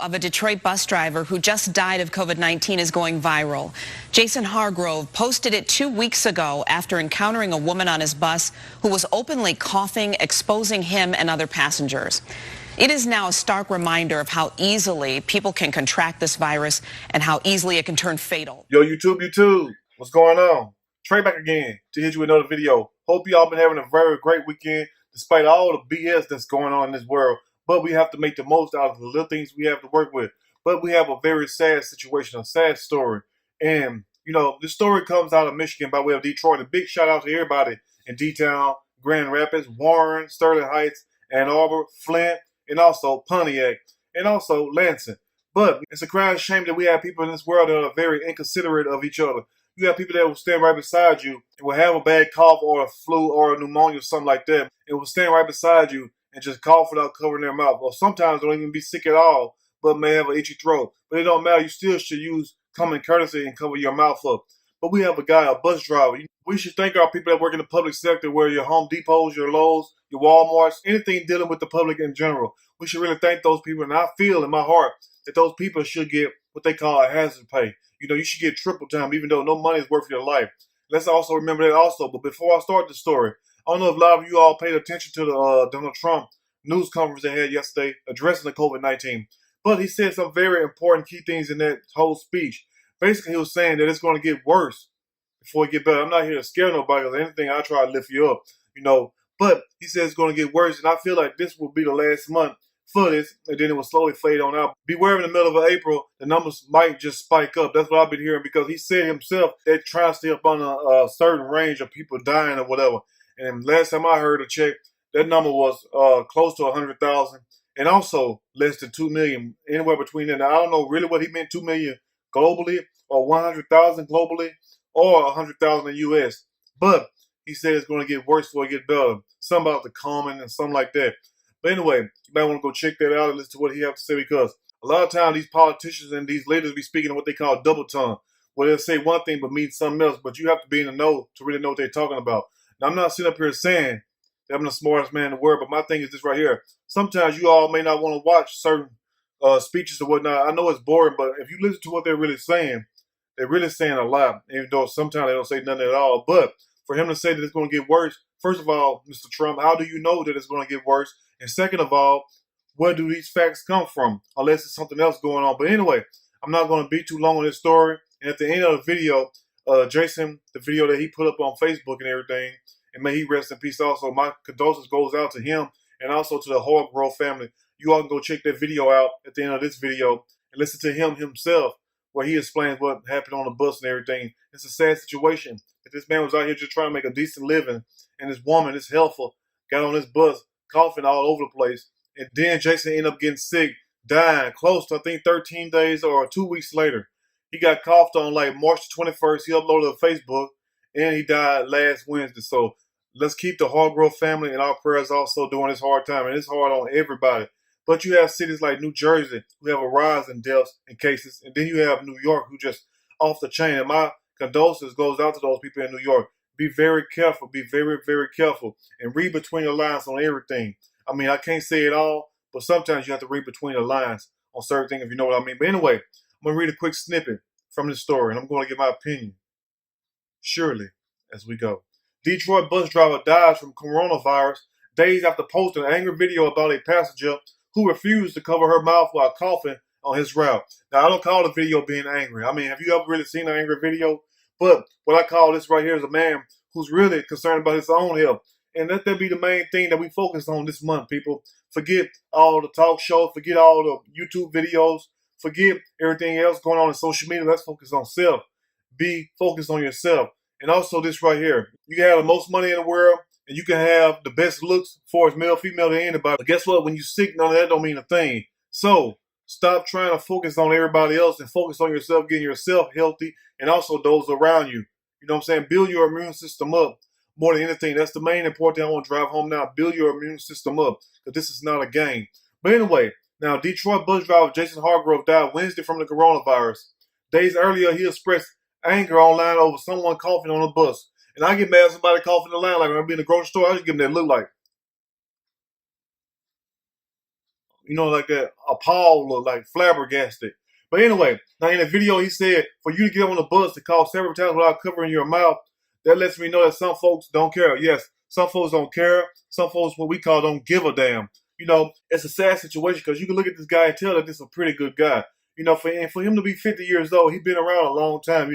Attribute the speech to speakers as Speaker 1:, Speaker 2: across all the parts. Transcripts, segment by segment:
Speaker 1: of a Detroit bus driver who just died of COVID-19 is going viral. Jason Hargrove posted it 2 weeks ago after encountering a woman on his bus who was openly coughing, exposing him and other passengers. It is now a stark reminder of how easily people can contract this virus and how easily it can turn fatal.
Speaker 2: Yo, YouTube, what's going on? Trey back again to hit you with another video. Hope y'all been having a very great weekend despite all the BS that's going on in this world. But we have to make the most out of the little things we have to work with. But we have a very sad situation, a sad story. And, you know, this story comes out of Michigan by way of Detroit. A big shout out to everybody in D-Town, Grand Rapids, Warren, Sterling Heights, Ann Arbor, Flint, and also Pontiac, and also Lansing. But it's a crying shame that we have people in this world that are very inconsiderate of each other. You have people that will stand right beside you and will have a bad cough or a flu or a pneumonia or something like that, and will stand right beside you and just cough without covering their mouth. Or sometimes don't even be sick at all, but may have an itchy throat. But it don't matter. You still should use common courtesy and cover your mouth up. But we have a guy, a bus driver. We should thank our people that work in the public sector, where your Home Depots, your Lowe's, your Walmarts, anything dealing with the public in general. We should really thank those people. And I feel in my heart that those people should get what they call a hazard pay. You know, you should get triple time, even though no money is worth your life. Let's also remember that also. But before I start the story, I don't know if a lot of you all paid attention to the Donald Trump news conference they had yesterday addressing the COVID-19. But he said some very important key things in that whole speech. Basically, he was saying that it's going to get worse before it get better. I'm not here to scare nobody or anything. I try to lift you up, you know. But he said it's going to get worse, and I feel like this will be the last month for this, and then it will slowly fade on out. Beware in the middle of April, the numbers might just spike up. That's what I've been hearing, because he said himself they're trying to stay up on a certain range of people dying or whatever. And last time I heard a check, that number was close to 100,000, and also less than 2 million, anywhere between that. Now, I don't know really what he meant, 2 million globally, or 100,000 globally, or 100,000 in U.S. But he said it's going to get worse before it get better. Something about the common and something like that. But anyway, you might want to go check that out and listen to what he has to say, because a lot of times these politicians and these leaders be speaking of what they call double tongue, where they'll say one thing but mean something else, but you have to be in the know to really know what they're talking about. Now, I'm not sitting up here saying that I'm the smartest man in the world, but my thing is this right here. Sometimes you all may not want to watch certain speeches or whatnot. I know it's boring, but if you listen to what they're really saying a lot, even though sometimes they don't say nothing at all. But for him to say that it's going to get worse, first of all, Mr. Trump, how do you know that it's going to get worse? And second of all, where do these facts come from? Unless it's something else going on. But anyway, I'm not going to be too long on this story. And at the end of the video, Jason, the video that he put up on Facebook and everything, and may he rest in peace also, my condolences goes out to him and also to the Hargrove family. You all can go check that video out at the end of this video and listen to him himself, where he explains what happened on the bus and everything. It's a sad situation. If this man was out here just trying to make a decent living, and this woman, this helper, got on this bus coughing all over the place, and then Jason ended up getting sick, dying close to, I think, 13 days or 2 weeks later. He got coughed on like March 21st. He uploaded to Facebook, and he died last Wednesday. So let's keep the Hargrove family in our prayers also during this hard time. And it's hard on everybody. But you have cities like New Jersey who have a rise in deaths and cases. And then you have New York, who just off the chain. And my condolences goes out to those people in New York. Be very careful. Be very, very careful. And read between the lines on everything. I mean, I can't say it all, but sometimes you have to read between the lines on certain things, if you know what I mean. But anyway, I'm going to read a quick snippet from this story, and I'm going to give my opinion, surely, as we go. Detroit bus driver dies from coronavirus days after posting an angry video about a passenger who refused to cover her mouth while coughing on his route. Now, I don't call the video being angry. I mean, have you ever really seen an angry video? But what I call this right here is a man who's really concerned about his own health. And let that be the main thing that we focus on this month, people. Forget all the talk shows. Forget all the YouTube videos. Forget everything else going on in social media. Let's focus on self. Be focused on yourself. And also this right here. You can have the most money in the world, and you can have the best looks for as male, female, to anybody. But guess what? When you're sick, none of that don't mean a thing. So stop trying to focus on everybody else and focus on yourself, getting yourself healthy, and also those around you. You know what I'm saying? Build your immune system up more than anything. That's the main important thing I want to drive home now. Build your immune system up, because this is not a game. But anyway, now Detroit bus driver Jason Hargrove died Wednesday from the coronavirus. Days earlier, he expressed anger online over someone coughing on a bus. And I get mad at somebody coughing in the line. Like when I be in the grocery store, I just give them that look like, like that appalled look, like flabbergasted. But anyway, now in the video he said, for you to get on the bus to cough several times without covering your mouth, that lets me know that some folks don't care. Yes, some folks don't care. Some folks, what we call, don't give a damn. It's a sad situation because you can look at this guy and tell that this is a pretty good guy. For him to be 50 years old, he's been around a long time.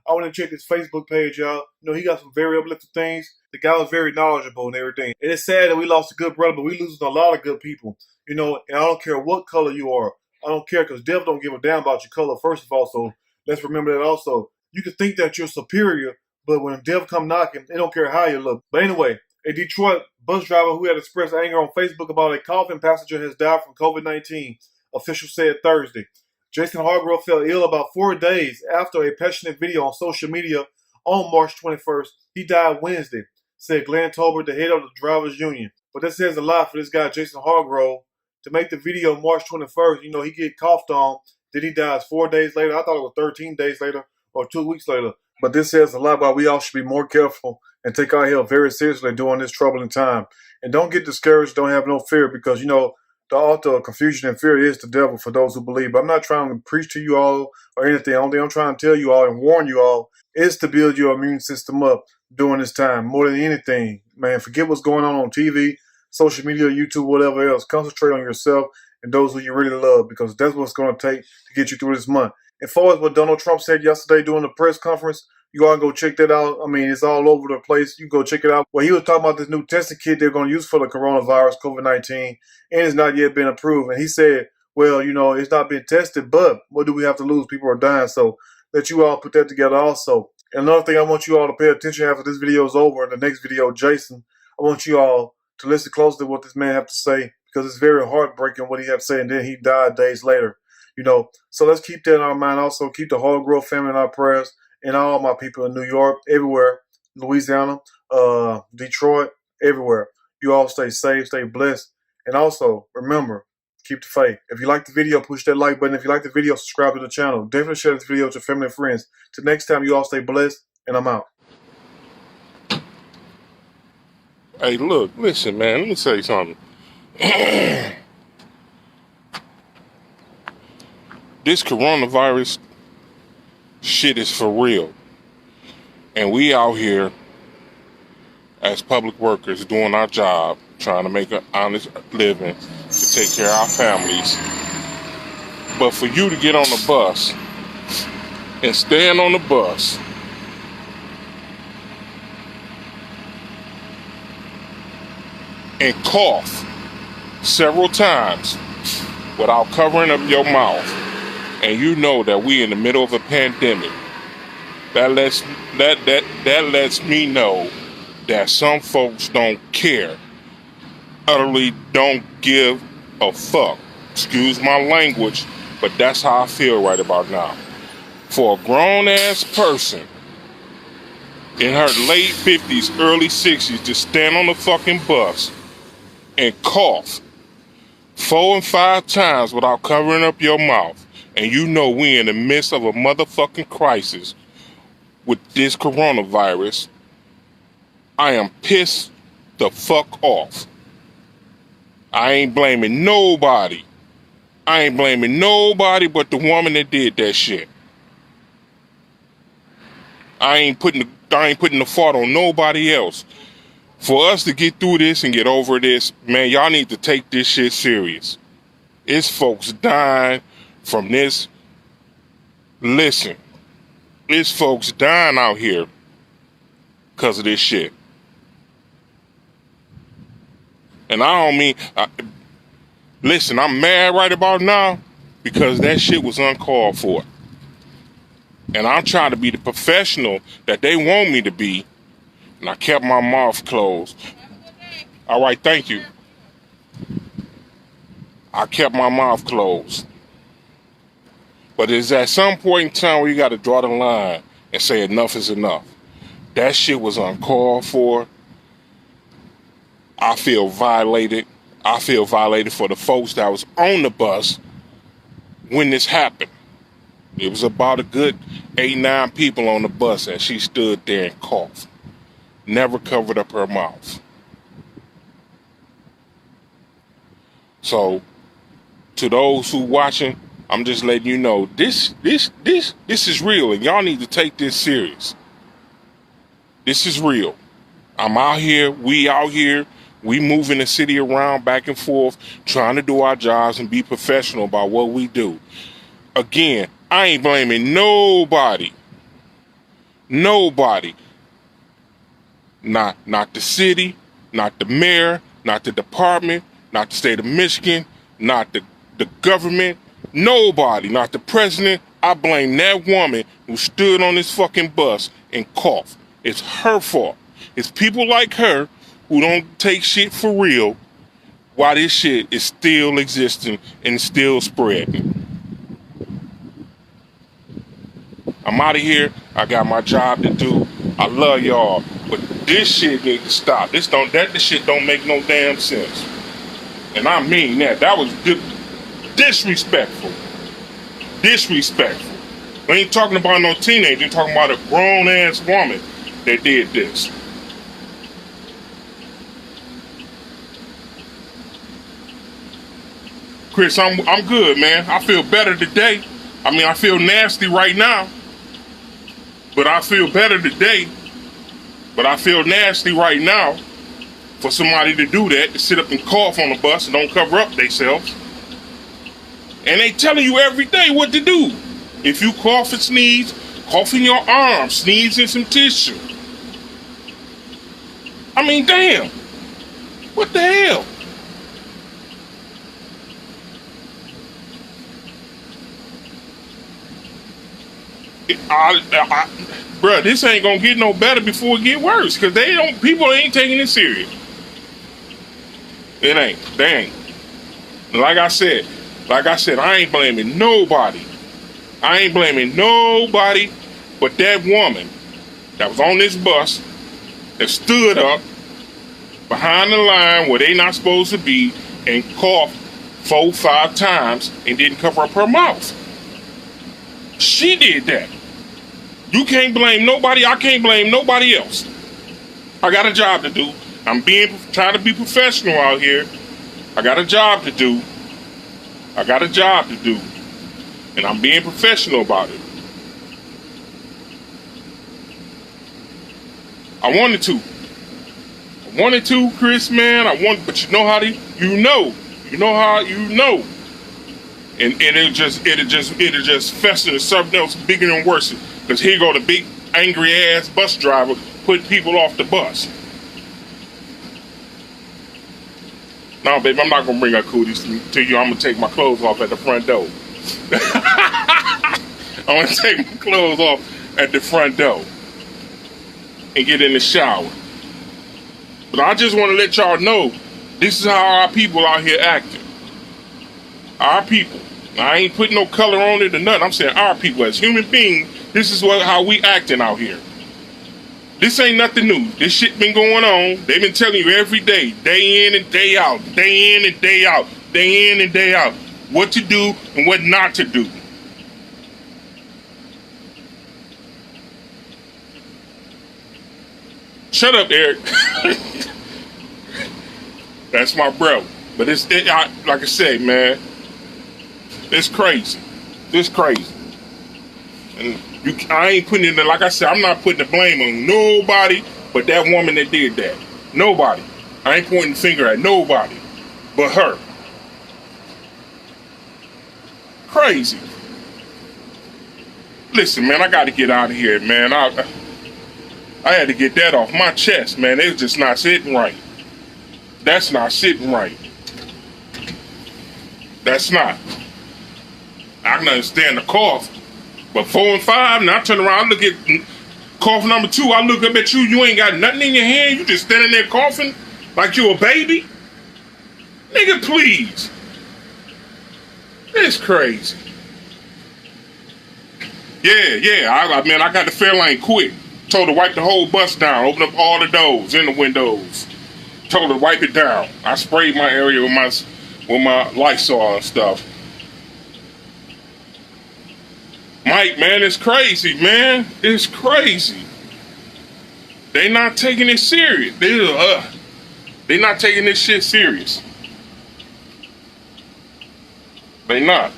Speaker 2: I want to check his Facebook page out. He got some very uplifting things. The guy was very knowledgeable and everything. And it's sad that we lost a good brother, but we losing a lot of good people. And I don't care what color you are. I don't care because devil don't give a damn about your color, first of all. So let's remember that also. You can think that you're superior, but when the devil come knocking, they don't care how you look. But anyway, a Detroit bus driver who had expressed anger on Facebook about a coughing passenger has died from COVID-19, officials said Thursday. Jason Hargrove fell ill about 4 days after a passionate video on social media on March 21st. He died Wednesday, said Glenn Tolbert, the head of the drivers union. But that says a lot for this guy, Jason Hargrove, to make the video March 21st. He get coughed on, then he dies 4 days later. I thought it was 13 days later or 2 weeks later. But this says a lot about we all should be more careful and take our health very seriously during this troubling time. And don't get discouraged, don't have no fear, because, the author of confusion and fear is the devil for those who believe. But I'm not trying to preach to you all or anything. Only thing I'm trying to tell you all and warn you all is to build your immune system up during this time. More than anything, man, forget what's going on TV, social media, YouTube, whatever else. Concentrate on yourself and those who you really love, because that's what's going to take to get you through this month. As far as what Donald Trump said yesterday during the press conference, you all go check that out. I mean, it's all over the place. You go check it out. Well, he was talking about this new testing kit they're going to use for the coronavirus, COVID-19, and it's not yet been approved. And he said, well, it's not been tested, but what do we have to lose? People are dying. So let you all put that together also. And another thing I want you all to pay attention after this video is over, in the next video, Jason, I want you all to listen closely to what this man have to say, because it's very heartbreaking what he have to say, and then he died days later. So let's keep that in our mind. Also, keep the Hargrove family in our prayers, and all my people in New York, everywhere, Louisiana, Detroit, everywhere. You all stay safe, stay blessed, and also remember, keep the faith. If you like the video, push that like button. If you like the video, subscribe to the channel. Definitely share this video with your family and friends. Till next time, you all stay blessed, and I'm out.
Speaker 3: Hey, look, listen, man, let me tell you something. This coronavirus shit is for real. And we out here as public workers doing our job, trying to make an honest living to take care of our families. But for you to get on the bus and stand on the bus and cough several times without covering up your mouth, and you know that we in the middle of a pandemic, that lets me know that some folks don't care, utterly don't give a fuck. Excuse my language, but that's how I feel right about now. For a grown-ass person in her late 50s, early 60s to stand on the fucking bus and cough 4 and 5 times without covering up your mouth, and you know we in the midst of a motherfucking crisis with this coronavirus, I am pissed the fuck off. I ain't blaming nobody. I ain't blaming nobody but the woman that did that shit. I ain't putting the fault on nobody else. For us to get through this and get over this, man, y'all need to take this shit serious. It's folks dying from this. Listen, it's folks dying out here because of this shit. And I don't mean, listen, I'm mad right about now because that shit was uncalled for. And I'm trying to be the professional that they want me to be, and I kept my mouth closed. All right, thank you. I kept my mouth closed. But it's at some point in time where you got to draw the line and say enough is enough. That shit was uncalled for. I feel violated. I feel violated for the folks that was on the bus when this happened. It was about a good 8, 9 people on the bus, and she stood there and coughed. Never covered up her mouth. So to those who watching, I'm just letting you know this is real, and y'all need to take this serious. This is real. I'm out here, we moving the city around back and forth, trying to do our jobs and be professional about what we do. Again, I ain't blaming nobody. Nobody. Not the city, not the mayor, not the department, not the state of Michigan, not the government, nobody, not the president. I blame that woman who stood on this fucking bus and coughed. It's her fault. It's people like her who don't take shit for real why this shit is still existing and still spreading. I'm out of here. I got my job to do. I love y'all. But this shit needs to stop. This shit don't make no damn sense. And I mean that. That was disrespectful. Disrespectful. We ain't talking about no teenager. We're talking about a grown-ass woman that did this. Chris, I'm good, man. I feel better today. I mean, I feel nasty right now. But I feel better today. But I feel nasty right now for somebody to do that, to sit up and cough on the bus and don't cover up themselves. And they telling you every day what to do. If you cough and sneeze, cough in your arm, sneeze in some tissue. I mean, damn. What the hell? Bruh, this ain't gonna get no better before it get worse, because people ain't taking it serious. It ain't. They ain't. Like I said, I ain't blaming nobody. I ain't blaming nobody but that woman that was on this bus that stood up behind the line where they not supposed to be and coughed 4-5 times and didn't cover up her mouth. She did that. You can't blame nobody. I can't blame nobody else. I got a job to do. I'm trying to be professional out here. I got a job to do. And I'm being professional about it. I wanted to, Chris, man. But you know how and it'll just fester to something else bigger and worse. Because here go the big angry ass bus driver putting people off the bus. No, babe, I'm not gonna bring her cooties to you. I'm gonna take my clothes off at the front door. I'm gonna take my clothes off at the front door and get in the shower. But I just want to let y'all know this is how our people out here acting. Our people. I ain't putting no color on it or nothing. I'm saying our people as human beings. This is how we acting out here. This ain't nothing new. This shit been going on. They've been telling you every day in and day out, day in and day out, day in and day out, what to do and what not to do. Shut up, Eric. That's my bro. But like I said, man, it's crazy. It's crazy. And I ain't putting it in, like I said, I'm not putting the blame on nobody but that woman that did that. Nobody. I ain't pointing the finger at nobody but her. Crazy. Listen, man, I got to get out of here, man. I had to get that off my chest, man. It's just not sitting right. That's not sitting right. That's not. I can understand the cough. But 4 and 5, now I turn around, I look at cough number 2, I look up at you, you ain't got nothing in your hand, you just standing there coughing like you a baby? Nigga, please. It's crazy. Yeah, I got the Fairlane quick. Told her to wipe the whole bus down, open up all the doors and the windows. Told her to wipe it down. I sprayed my area with my Lysol and stuff. Mike, man, it's crazy, man. It's crazy. They not taking it serious. They not taking this shit serious. They not.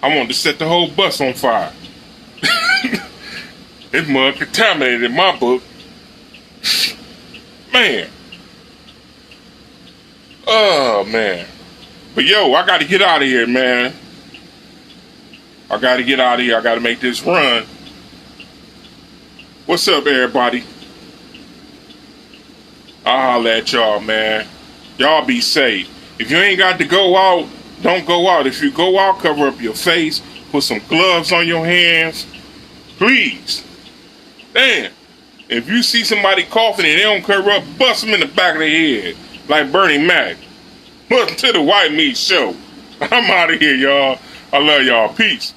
Speaker 3: I wanted to set the whole bus on fire. It's mud contaminated in my book. Man. Oh, man. But yo, I got to get out of here, man. I got to get out of here. I got to make this run. What's up, everybody? I'll holler at y'all, man. Y'all be safe. If you ain't got to go out, don't go out. If you go out, cover up your face. Put some gloves on your hands. Please. Damn. If you see somebody coughing and they don't cover up, bust them in the back of the head. Like Bernie Mac. Welcome to the White Meat Show. I'm out of here, y'all. I love y'all. Peace.